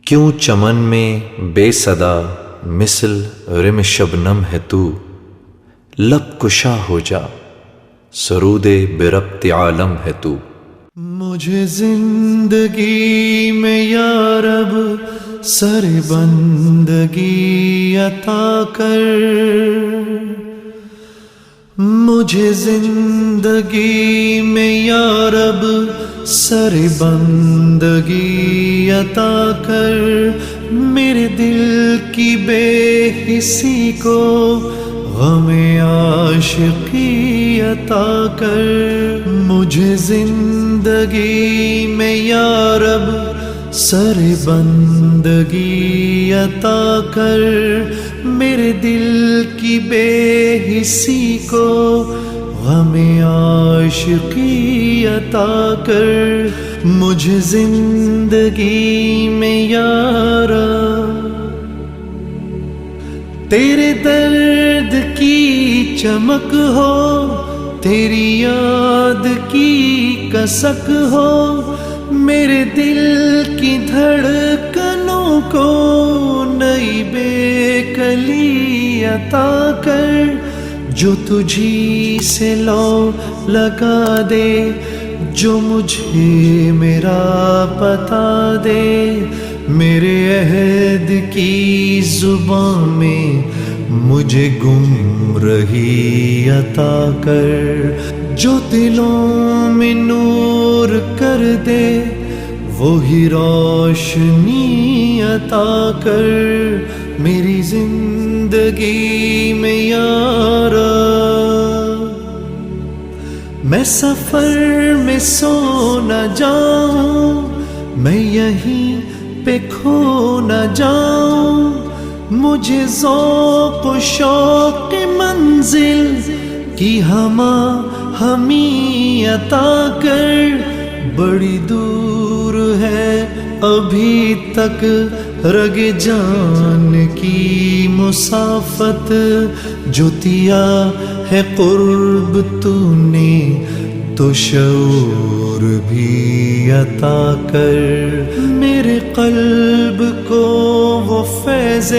کیوں چمن میں بے صدا مثل رم شبنم ہے تو، لب کشا ہو جا سرود بربط عالم ہے تو۔ مجھے زندگی میں یا رب سر بندگی عطا کر، مجھے زندگی میں یا رب سر بندگی عطا کر، میرے دل کی بے حسی کو غم عاشقی عطا کر، مجھے زندگی میں یا رب سر بندگی عطا کر، میرے دل کی بے حسی کو غم عاشقی عطا کر، مجھے زندگی میں یا رب تیرے درد کی چمک ہو، تیری یاد کی کسک ہو، میرے دل کی دھڑکنوں کو نئی بے کلی عطا کر، جو تجھی سے لو لگا دے، جو مجھے میرا پتا دے، میرے عہد کی زبان میں مجھے گم رہی عطا کر، جو دلوں میں نور کر دے وہی روشنی عطا کر، میری زندگی میں یا رب میں سفر میں سو نہ جاؤں، میں یہیں پہ کھو نہ جاؤں، مجھے ذوق و شوق منزل کی ہمیں عطا کر، بڑی دور ہے ابھی تک رگ جان کی مسافت، جو دیا ہے قرب تو نے تو شعور بھی عطا کر، میرے قلب کو وہ فیض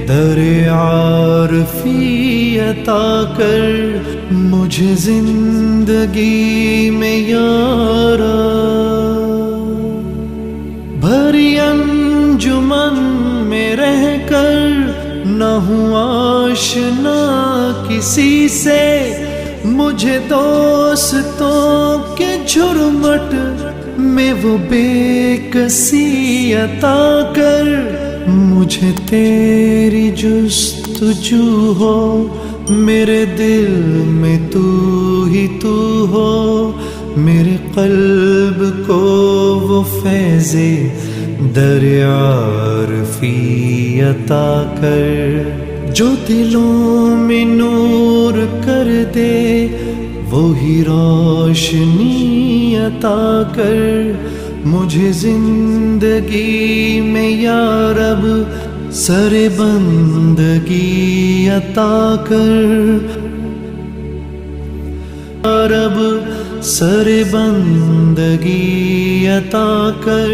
در عارفی عطا کر، مجھے زندگی میں یا رب بھری انجمن میں رہ کر نہ ہوں آشنا کسی سے، مجھے دوستوں کے جھرمٹ میں وہ بے کسی عطا کر، مجھے تیری جستجو ہو، میرے دل میں تو ہی تو ہو، میرے قلب کو وہ فیض در عارفی عطا کر، جو دلوں میں نور کر دے وہی روشنی عطا کر، مجھے زندگی میں یا رب سر بندگی عطا کر، یا رب سر بندگی عطا کر،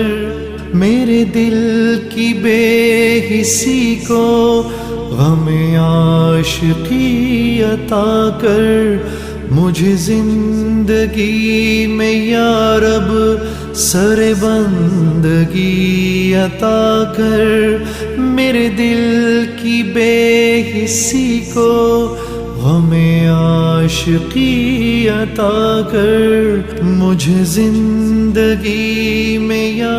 میرے دل کی بے حسی کو غم عاشقی عطا کر، مجھے زندگی میں یا رب سر بندگی عطا کر، میرے دل کی بے حسی کو غم عاشقی عطا کر، مجھے زندگی میں یا